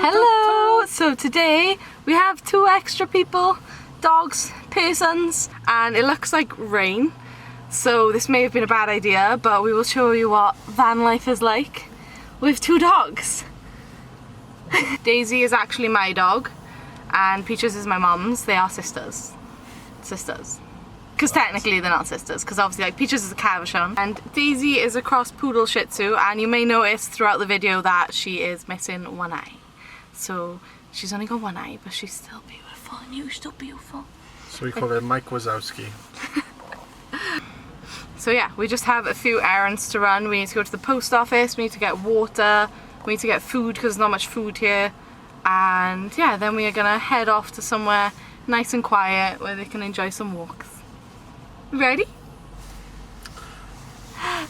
Hello! So today we have 2 extra people, dogs, persons, and it looks like rain. So this may have been a bad idea, but we will show you what van life is like with 2 dogs. Daisy is actually my dog and Peaches is my mum's. They are sisters. Sisters. Because technically they're not sisters, because obviously like Peaches is a Cavachon and Daisy is a cross poodle shih tzu, and you may notice throughout the video that she is missing one eye. So she's only got one eye, but she's still beautiful and you're still beautiful. So we call her Mike Wazowski. So yeah, we just have a few errands to run. We need to go to the post office, we need to get water, we need to get food because there's not much food here. And yeah, then we are gonna head off to somewhere nice and quiet where they can enjoy some walks. Ready?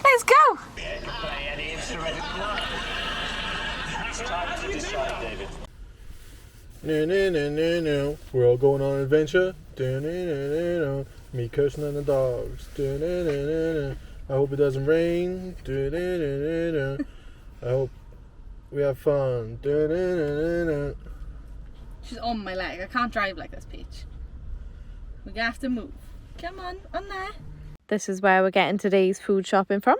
Let's go! No. We're all going on an adventure. Me, Kirsten, and the dogs. I hope it doesn't rain. I hope we have fun. She's on my leg. I can't drive like this, Peach. We're gonna have to move. Come on there. This is where we're getting today's food shopping from.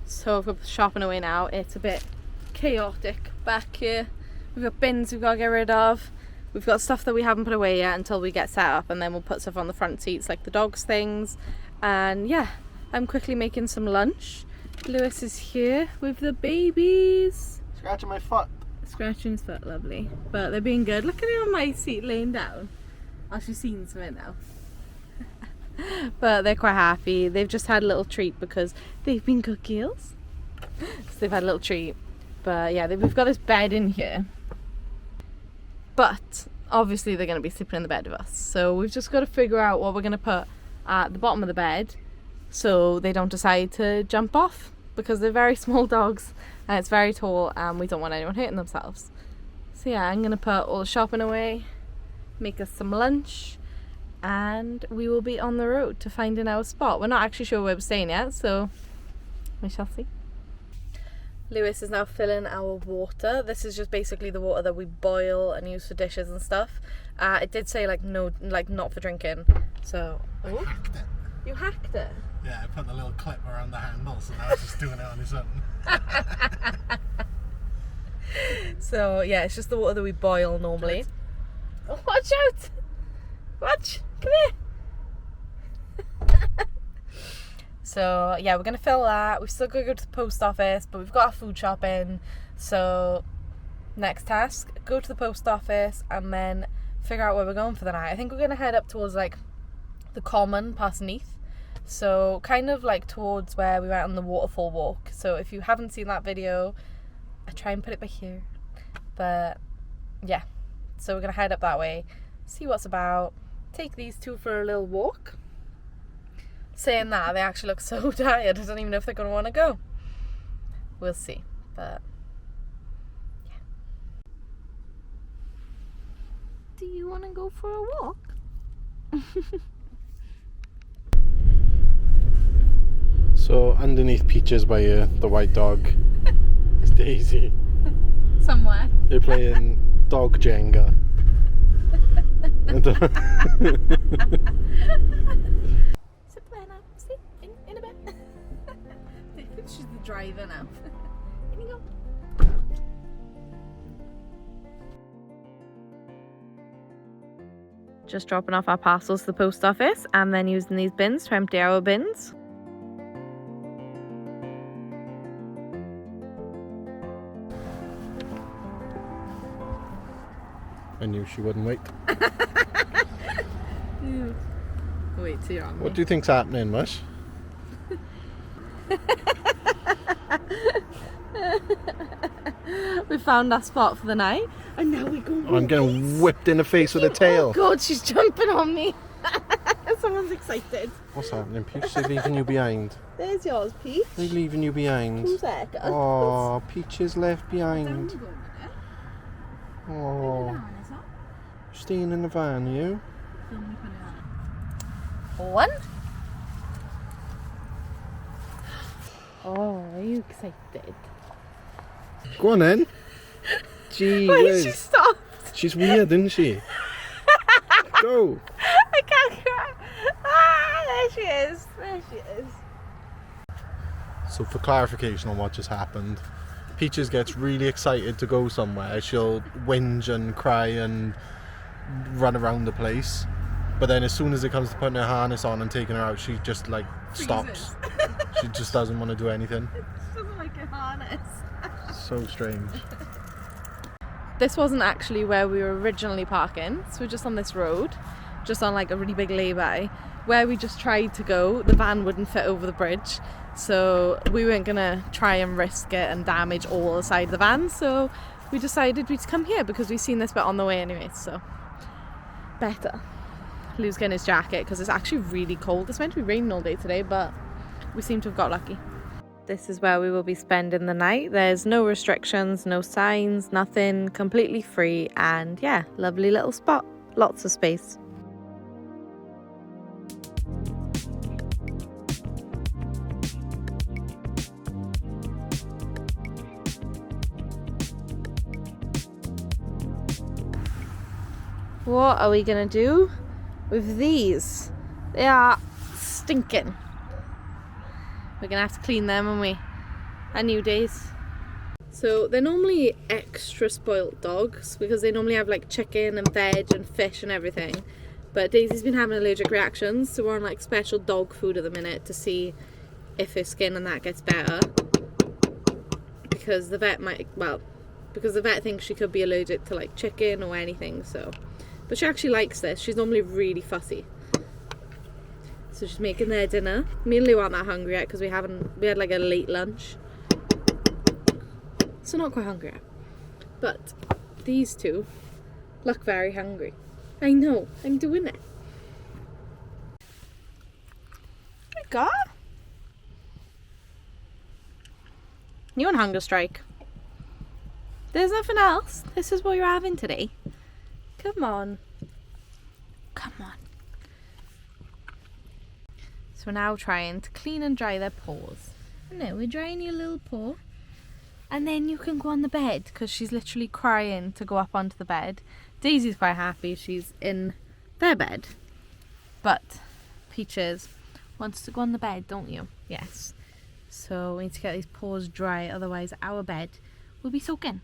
So if we're shopping away now, it's a bit chaotic back here. We've got bins we've got to get rid of. We've got stuff that we haven't put away yet until we get set up, and then we'll put stuff on the front seats like the dogs things. And yeah, I'm quickly making some lunch. Lewis is here with the babies. Scratching my foot. Scratching his foot, lovely. But they're being good. Look at him on my seat laying down. Oh, she's seen something now. But they're quite happy. They've just had a little treat because they've been good girls. So they've had a little treat. But yeah, we've got this bed in here. But obviously they're going to be sleeping in the bed with us. So we've just got to figure out what we're going to put at the bottom of the bed so they don't decide to jump off, because they're very small dogs and it's very tall and we don't want anyone hurting themselves. So yeah, I'm going to put all the shopping away, make us some lunch, and we will be on the road to finding our spot. We're not actually sure where we're staying yet, so we shall see. Lewis is now filling our water. This is just basically the water that we boil and use for dishes and stuff. It did say like no, like not for drinking. So I hacked it. You hacked it? Yeah, I put the little clip around the handle, so now it's just doing it on its own. So yeah, it's just the water that we boil normally. Oh, watch out! Watch! Come here! So yeah, we're gonna fill that. We've still got to go to the post office, but we've got our food shopping. So next task, go to the post office and then figure out where we're going for the night. I think we're gonna head up towards like the common past Neath. So kind of like towards where we went on the waterfall walk. So if you haven't seen that video, I try and put it by here. But yeah, so we're gonna head up that way, see what's about, take these 2 for a little walk. Saying that, they actually look so tired. I don't even know if they're going to want to go. We'll see. But yeah. Do you want to go for a walk? So underneath Peaches by the white dog is Daisy. Somewhere. They're playing dog Jenga. In a bit. She's the driver now. Here you go. Just dropping off our parcels to the post office and then using these bins to empty our bins. I knew she wouldn't wait. Wait till you're on me. What do you think's happening, Mush? We found our spot for the night and now we go. Oh, I'm getting whipped in the face with a tail. Oh god, she's jumping on me. Someone's excited. What's happening, Peach? They're leaving you behind. There's yours, Peach. They're leaving you behind. Who's there? Oh, Peach is left behind. Oh, staying in the van, are you? 1. Oh, are you excited? Go on then. Gee Why did whiz. she stop? She's weird, isn't she? Go. I can't cry. Ah, there she is. There she is. So for clarification on what just happened, Peaches gets really excited to go somewhere. She'll whinge and cry and run around the place. But then as soon as it comes to putting her harness on and taking her out, she just like stops. She just doesn't want to do anything. She doesn't like a harness. So strange. This wasn't actually where we were originally parking, so we're just on this road, just on like a really big lay-by. Where we just tried to go, the van wouldn't fit over the bridge, so we weren't gonna try and risk it and damage all the side of the van, so we decided we'd come here because we've seen this bit on the way anyway, so better. Lou's getting his jacket because it's actually really cold. It's meant to be raining all day today, but we seem to have got lucky. This is where we will be spending the night. There's no restrictions, no signs, nothing, completely free, and yeah, lovely little spot, lots of space. What are we gonna do with these? They are stinking. We're gonna have to clean them, aren't we? A new days. So they're normally extra spoilt dogs because they normally have like chicken and veg and fish and everything. But Daisy's been having allergic reactions, so we're on like special dog food at the minute to see if her skin and that gets better. Because the vet because the vet thinks she could be allergic to like chicken or anything, so. But she actually likes this. She's normally really fussy. So she's making their dinner. Me and Lou aren't that hungry yet because we had like a late lunch. So not quite hungry yet. But these two look very hungry. I know, I'm doing it. There you go. You on hunger strike? There's nothing else. This is what you're having today. Come on. Come on. So we're now trying to clean and dry their paws. No, we're drying your little paw. And then you can go on the bed because she's literally crying to go up onto the bed. Daisy's quite happy she's in their bed. But Peaches wants to go on the bed, don't you? Yes. So we need to get these paws dry, otherwise our bed will be soaking.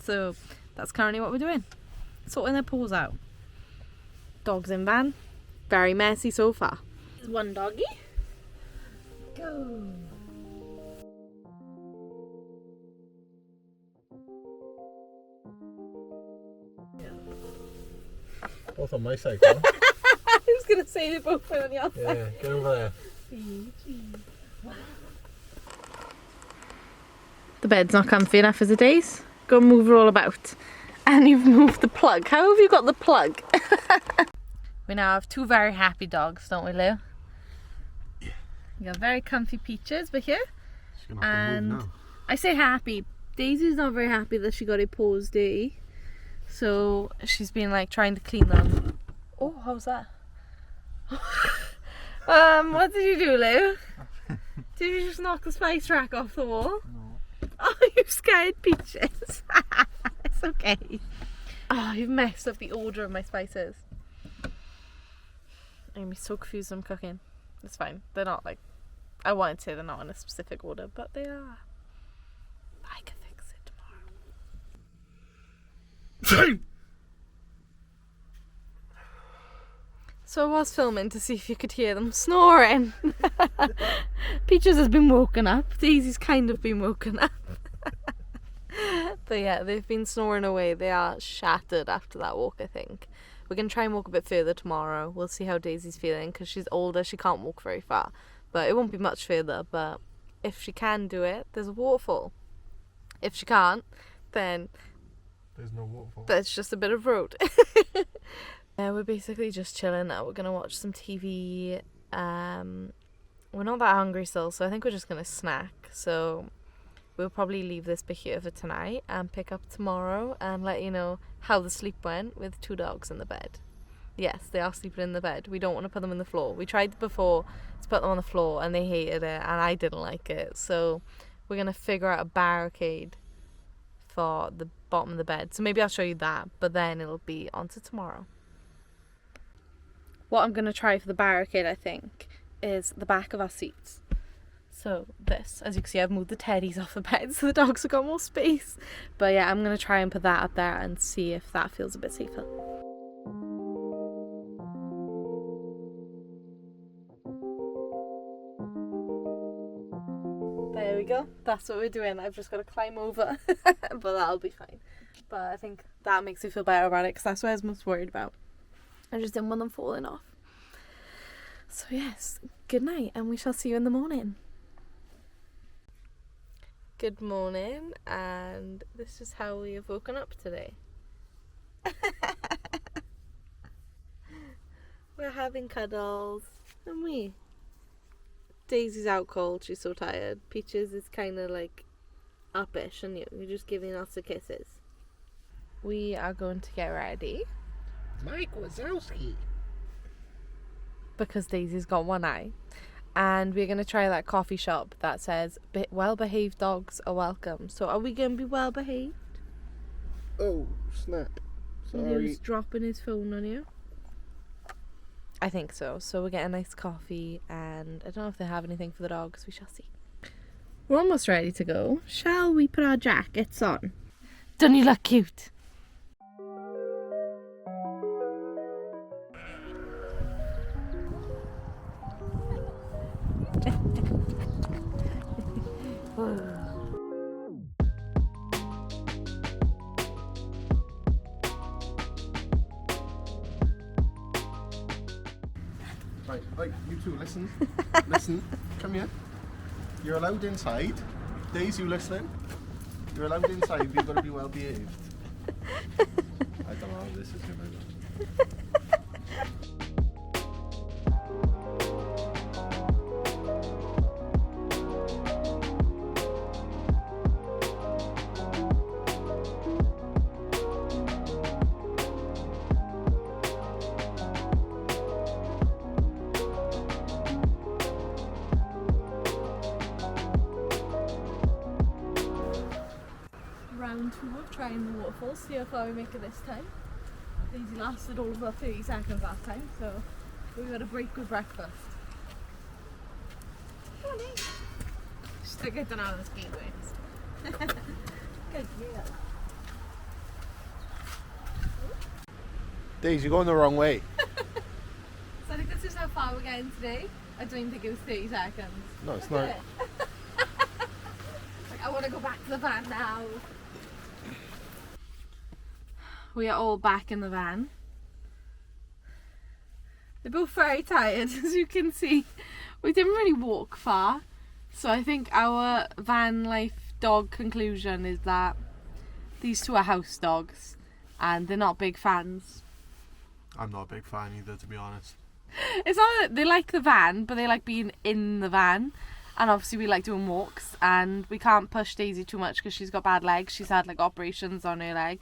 So that's currently what we're doing. Sorting their paws out. Dogs in van. Very messy so far. There's one doggy. Go. Both on my side, huh? I was going to say they both went on the other side. Yeah, get over there. The bed's not comfy enough as it is. Go and move it all about. And you've moved the plug. How have you got the plug? We now have two very happy dogs, don't we, Lou? Yeah. You got very comfy Peaches, but here. She's gonna have to move now. I say happy. Daisy's not very happy that she got her paws dirty. So she's been like trying to clean them. Oh, how's that? What did you do, Lou? Did you just knock the spice rack off the wall? No. Oh, you scared Peaches. It's okay. Oh, you've messed up the order of my spices. I'm gonna be so confused when I'm cooking. It's fine. They're not like, I wanted to say they're not in a specific order, but they are. I can fix it tomorrow. So I was filming to see if you could hear them snoring. Peaches has been woken up. Daisy's kind of been woken up. But yeah, they've been snoring away. They are shattered after that walk, I think. We're going to try and walk a bit further tomorrow. We'll see how Daisy's feeling because she's older. She can't walk very far. But it won't be much further. But if she can do it, there's a waterfall. If she can't, then there's no waterfall. There's just a bit of road. Yeah, we're basically just chilling now. We're going to watch some TV. We're not that hungry still, so I think we're just going to snack. So we'll probably leave this bit here for tonight and pick up tomorrow and let you know how the sleep went with two dogs in the bed. Yes, they are sleeping in the bed. We don't want to put them on the floor. We tried before to put them on the floor and they hated it and I didn't like it. So we're going to figure out a barricade for the bottom of the bed. So maybe I'll show you that, but then it'll be on to tomorrow. What I'm going to try for the barricade, I think, is the back of our seats. So this, as you can see, I've moved the teddies off the bed so the dogs have got more space. But yeah, I'm going to try and put that up there and see if that feels a bit safer. There we go. That's what we're doing. I've just got to climb over, but that'll be fine. But I think that makes me feel better about it because that's what I was most worried about. I just didn't want them falling off. So yes, good night, and we shall see you in the morning. Good morning, and this is how we have woken up today. We're having cuddles, and we. Daisy's out cold, she's so tired. Peaches is kind of like uppish, and you're just giving us the kisses. We are going to get ready. Mike Wazowski. Because Daisy's got one eye. And we're going to try that coffee shop that says well-behaved dogs are welcome. So are we going to be well-behaved? Oh, snap. Sorry. He's dropping his phone on you. I think so. So we'll get a nice coffee, and I don't know if they have anything for the dogs. We shall see. We're almost ready to go. Shall we put our jackets on? Don't you look cute? Right, you two, listen. Listen, come here. You're allowed inside. Daisy, you listening? You're allowed inside, but you've got to be well behaved. I don't know how this is going to go. Round 2 of trying the waterfall, see how far we make it this time. Daisy lasted over 30 seconds last time, so we got a break with breakfast. Come on, Daisy. Stick it down on the speedways. Good girl. Daisy, you're going the wrong way. So I think this is how far we're getting today. I don't even think it was 30 seconds. No, it's not. Like, I want to go back to the van now. We are all back in the van. They're both very tired, as you can see. We didn't really walk far, so I think our van life dog conclusion is that these two are house dogs and they're not big fans. I'm not a big fan either, to be honest. It's not that they like the van, but they like being in the van, and obviously we like doing walks, and we can't push Daisy too much because she's got bad legs. She's had like operations on her leg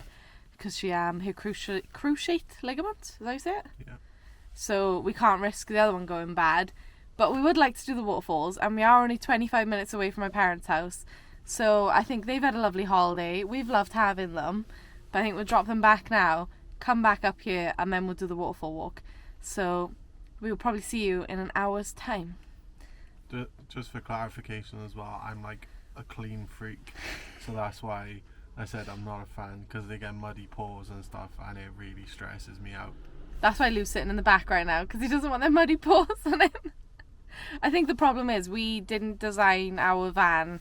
because she her cruciate ligament, is that how you say it? Yeah. So we can't risk the other one going bad, but we would like to do the waterfalls, and we are only 25 minutes away from my parents' house, so I think they've had a lovely holiday. We've loved having them, but I think we'll drop them back now, come back up here, and then we'll do the waterfall walk. So we will probably see you in an hour's time. Just for clarification as well, I'm like a clean freak, so that's why I said I'm not a fan, because they get muddy paws and stuff, and it really stresses me out. That's why Lou's sitting in the back right now, because he doesn't want their muddy paws on him. I think the problem is we didn't design our van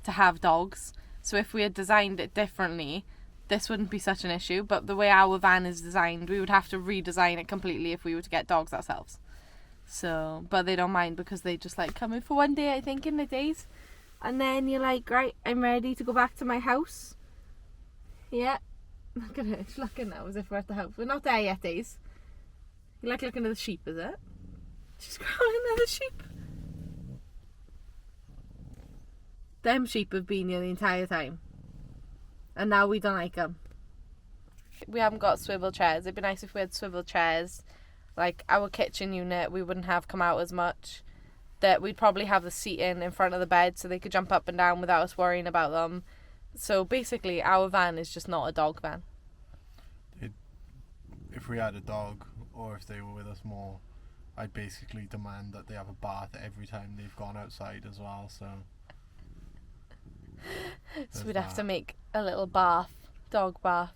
to have dogs, so if we had designed it differently, this wouldn't be such an issue. But the way our van is designed, we would have to redesign it completely if we were to get dogs ourselves. So, but they don't mind because they just like come in for one day, I think, in the days, and then you're like, right, I'm ready to go back to my house. Yeah, look at her, she's looking now as if we're at the house. We're not there yet, Days. You like looking at the sheep, is it? She's growling at the sheep. Them sheep have been here the entire time, and now we don't like them. We haven't got swivel chairs. It'd be nice if we had swivel chairs. Like our kitchen unit, we wouldn't have come out as much. that we'd probably have the seating in front of the bed so they could jump up and down without us worrying about them. So basically our van is just not a dog van. If we had a dog, or if they were with us more, I'd basically demand that they have a bath every time they've gone outside as well, so we'd have to make a little bath, dog bath.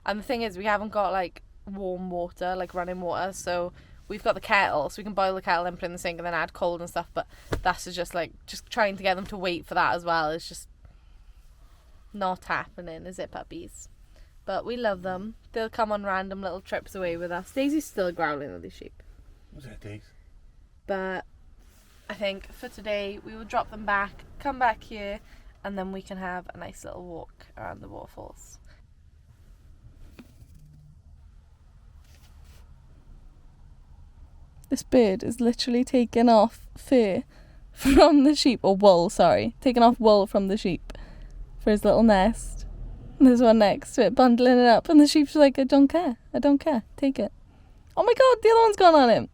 And the thing is, we haven't got like warm water, like running water, so we've got the kettle, so we can boil the kettle and put it in the sink and then add cold and stuff, but that's just trying to get them to wait for that as well. It's just not happening, is it, puppies? But we love them. They'll come on random little trips away with us. Daisy's still growling at the sheep. Was that Daisy? But I think for today we will drop them back, come back here, and then we can have a nice little walk around the waterfalls. This bird is literally taking off fur from the sheep, or wool, sorry. Taking off wool from the sheep for his little nest. And there's one next to it, bundling it up, and the sheep's like, I don't care, take it. Oh my god, the other one's gone on him.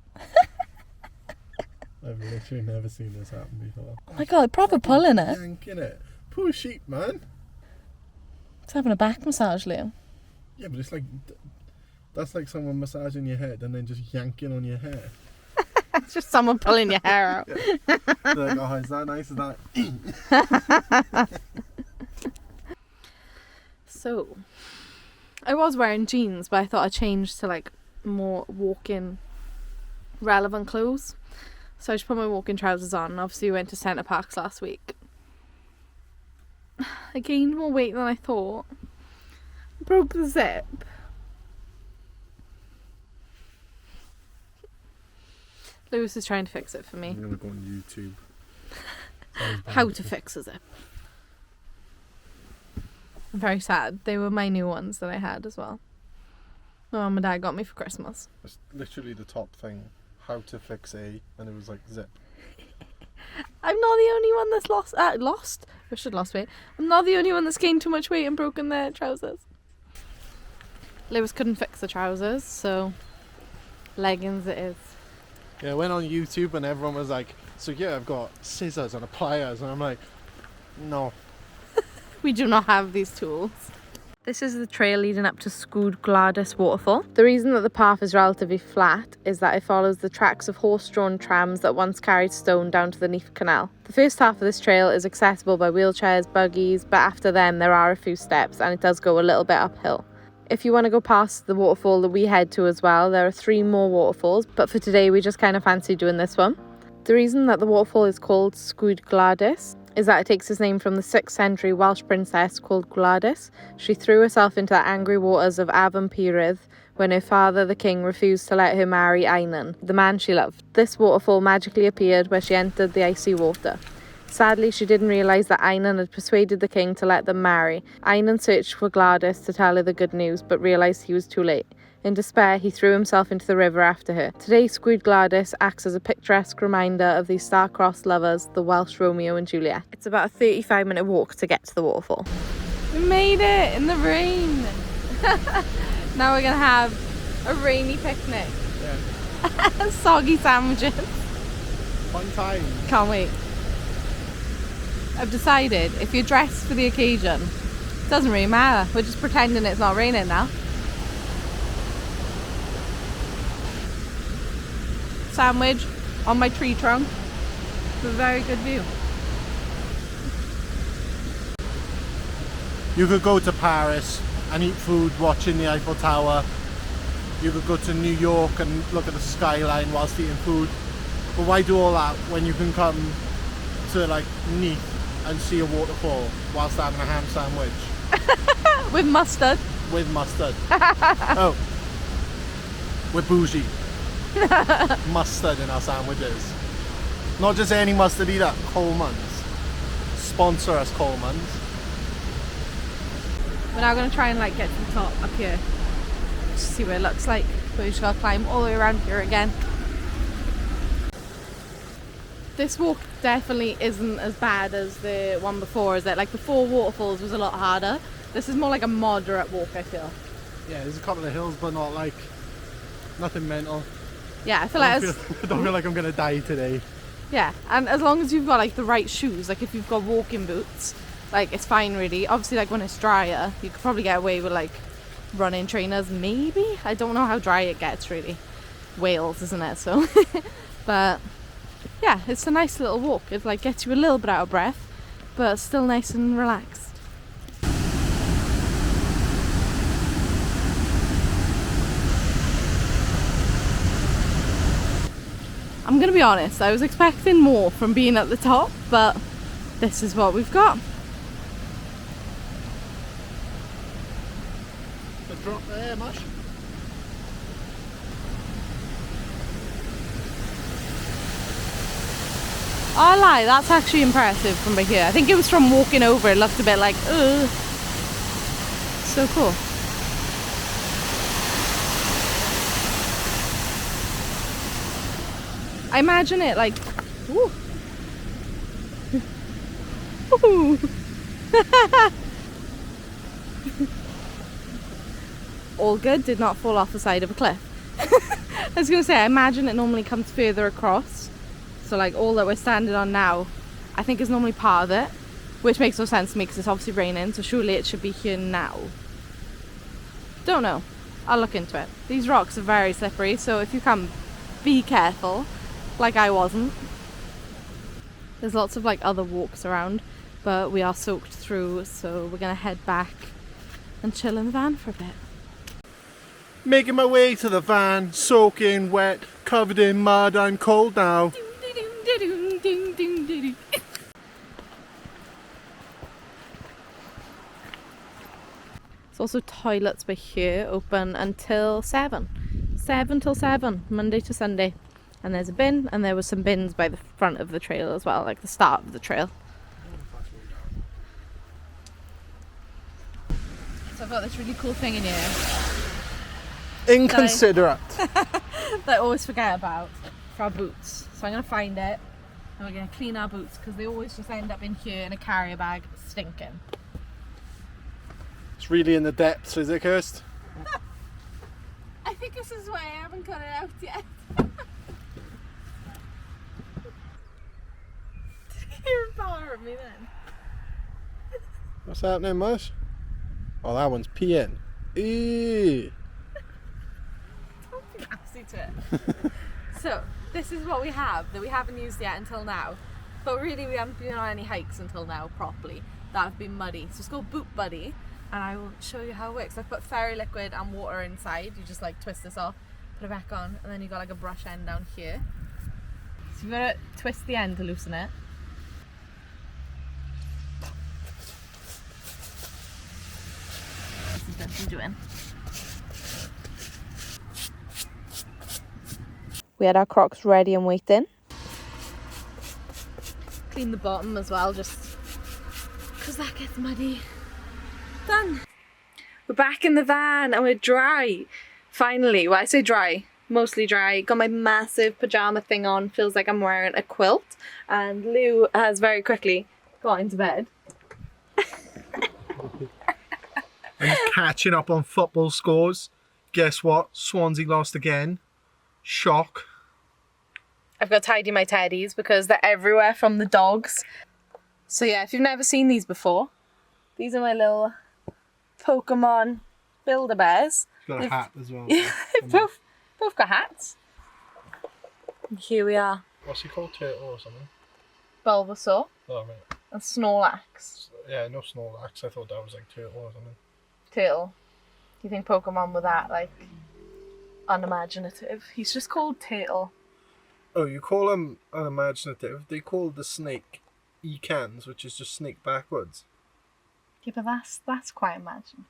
I've literally never seen this happen before. Oh my god, proper pulling it. Yanking it. Poor sheep, man. It's having a back massage, Liam. Yeah, but it's like, that's like someone massaging your head and then just yanking on your hair. It's just someone pulling your hair out. Yeah. They're like, oh, is that nice? Is that? So, I was wearing jeans, but I thought I'd change to like more walking relevant clothes. So I just put my walking trousers on, and obviously we went to Centre Parks last week. I gained more weight than I thought. Broke the zip. Lewis is trying to fix it for me. I'm gonna go on YouTube. How to fix a zip. I'm very sad. They were my new ones that I had as well. My mum and dad got me for Christmas. It's literally the top thing. How to fix a, and it was like zip. I'm not the only one that's lost. I should have lost weight. I'm not the only one that's gained too much weight and broken their trousers. Lewis couldn't fix the trousers, so leggings it is. Yeah, I went on YouTube and everyone was like, so yeah, I've got scissors and a pliers, and I'm like, no. We do not have these tools. This is the trail leading up to Sgwd Gwladus waterfall. The reason that the path is relatively flat is that it follows the tracks of horse-drawn trams that once carried stone down to the Neath Canal. The first half of this trail is accessible by wheelchairs, buggies, but after them there are a few steps and it does go a little bit uphill. If you want to go past the waterfall that we head to as well, there are 3 more waterfalls, but for today we just kind of fancy doing this one. The reason that the waterfall is called Sgwd Gwladus is that it takes its name from the 6th century Welsh princess called Gwladus. She threw herself into the angry waters of Afon Pyrydd when her father, the king, refused to let her marry Einan, the man she loved. This waterfall magically appeared where she entered the icy water. Sadly, she didn't realise that Einan had persuaded the king to let them marry. Einan searched for Gwladus to tell her the good news, but realised he was too late. In despair, he threw himself into the river after her. Today, Sgwd Gwladus acts as a picturesque reminder of these star-crossed lovers, the Welsh Romeo and Juliet. It's about a 35-minute walk to get to the waterfall. We made it in the rain. Now we're going to have a rainy picnic. Yeah. Soggy sandwiches. One time. Can't wait. I've decided if you're dressed for the occasion, it doesn't really matter. We're just pretending it's not raining now. Sandwich on my tree trunk with a very good view. You could go to Paris and eat food watching the Eiffel Tower. You could go to New York and look at the skyline whilst eating food. But why do all that when you can come to like Neath and see a waterfall whilst having a ham sandwich? With mustard. With mustard. Oh, we're bougie. Mustard in our sandwiches. Not just any mustard either, Coleman's. Sponsor us, Coleman's. We're now going to try and like get to the top up here. Just see what it looks like. But we just got to climb all the way around here again. This walk definitely isn't as bad as the one before, is it? Like the 4 waterfalls was a lot harder. This is more like a moderate walk, I feel. Yeah, there's a couple of hills, but not like, nothing mental. Yeah, I feel like I don't feel like I'm going to die today. Yeah, and as long as you've got like the right shoes, like if you've got walking boots, like it's fine really. Obviously like when it's drier, you could probably get away with like running trainers maybe. I don't know how dry it gets really. Wales, isn't it? So but yeah, it's a nice little walk. It like gets you a little bit out of breath, but still nice and relaxed. I'm gonna be honest, I was expecting more from being at the top, but this is what we've got. The drop there, Mush. Oh, I lie, that's actually impressive from back here. I think it was from walking over, it looked a bit like, ugh. So cool. I imagine it like, ooh. Ooh. All good, did not fall off the side of a cliff. I was gonna say, I imagine it normally comes further across. So like all that we're standing on now, I think is normally part of it, which makes no sense to me because it's obviously raining, so surely it should be here now. Don't know, I'll look into it. These rocks are very slippery, so if you come, be careful. Like I wasn't. There's lots of like other walks around, but we are soaked through, so we're gonna head back and chill in the van for a bit. Making my way to the van, soaking wet, covered in mud. I'm cold now. There's also toilets by here, open until 7 till 7, Monday to Sunday. And there's a bin, and there was some bins by the front of the trail as well, like the start of the trail. So I've got this really cool thing in here. Inconsiderate. That I always forget about for our boots. So I'm going to find it, and we're going to clean our boots, because they always just end up in here in a carrier bag, stinking. It's really in the depths, is it, Kirsten? I think this is why I haven't got it out yet. You're empowering me then. What's happening, Mush? Oh, that one's peeing. Eee. Don't be nasty to it. So, this is what we have that we haven't used yet until now. But really, we haven't been on any hikes until now properly that have been muddy. So it's called Boot Buddy, and I will show you how it works. I've put fairy liquid and water inside. You just like twist this off, put it back on, and then you got like a brush end down here. So you've got to twist the end to loosen it. What I'm doing. We had our Crocs ready and waiting. Clean the bottom as well, just because that gets muddy. Done. We're back in the van and we're dry. Finally, well I say dry, mostly dry. Got my massive pajama thing on, feels like I'm wearing a quilt. And Lou has very quickly got into bed. I'm catching up on football scores. Guess what? Swansea lost again. Shock. I've got to tidy my teddies because they're everywhere from the dogs. So yeah, if you've never seen these before, these are my little Pokemon Build-A-Bears. Got a hat as well. both got hats. And here we are. What's he called? Turtle or something? Bulbasaur Oh, right. and Snorlax. Yeah, no Snorlax. I thought that was like Turtle or something. Turtle. Do you think Pokemon were that like unimaginative? He's just called Turtle. Oh, you call him unimaginative. They call the snake Ecans, which is just snake backwards. Yeah, but that's quite imaginative.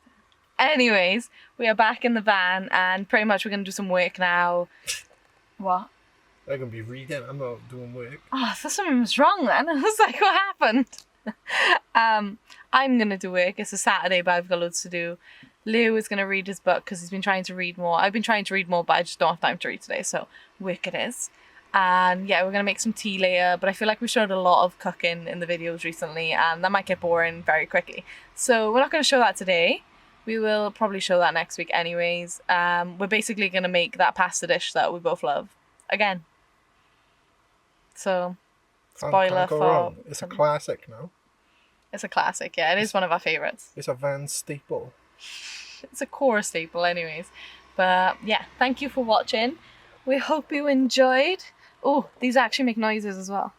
Anyways, we are back in the van and pretty much we're going to do some work now. What? I'm going to be reading. I'm not doing work. Oh, I thought something was wrong then. I was like, what happened? I'm going to do work. It's a Saturday, but I've got loads to do. Lou is going to read his book because he's been trying to read more. I've been trying to read more, but I just don't have time to read today, so work it is. And yeah, we're going to make some tea later, but I feel like we showed a lot of cooking in the videos recently, and that might get boring very quickly. So we're not going to show that today. We will probably show that next week anyways. We're basically going to make that pasta dish that we both love again. So spoiler Can't go for... wrong. It's a classic now. It's a classic, yeah. It is one of our favourites. It's a van staple. It's a core staple anyways. But yeah, thank you for watching. We hope you enjoyed. Oh, these actually make noises as well.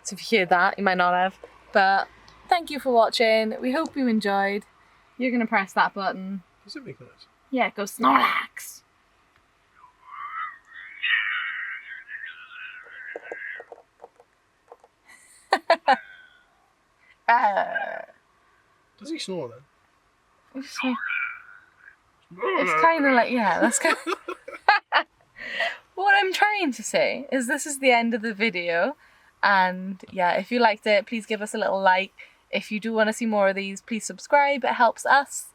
So if you hear that, you might not have. But thank you for watching. We hope you enjoyed. You're going to press that button. Does it make noise? Yeah, go Snorlax. Does he snore then? It's kind of like, yeah, that's kind of... What I'm trying to say is this is the end of the video. And yeah, if you liked it, please give us a little like. If you do want to see more of these, please subscribe. It helps us.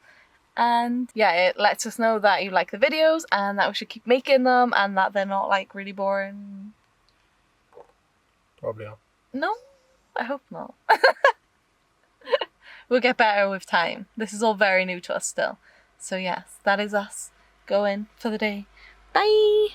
And yeah, it lets us know that you like the videos and that we should keep making them and that they're not like really boring. Probably are. No, I hope not. We'll get better with time. This is all very new to us still. So yes, that is us going for the day. Bye!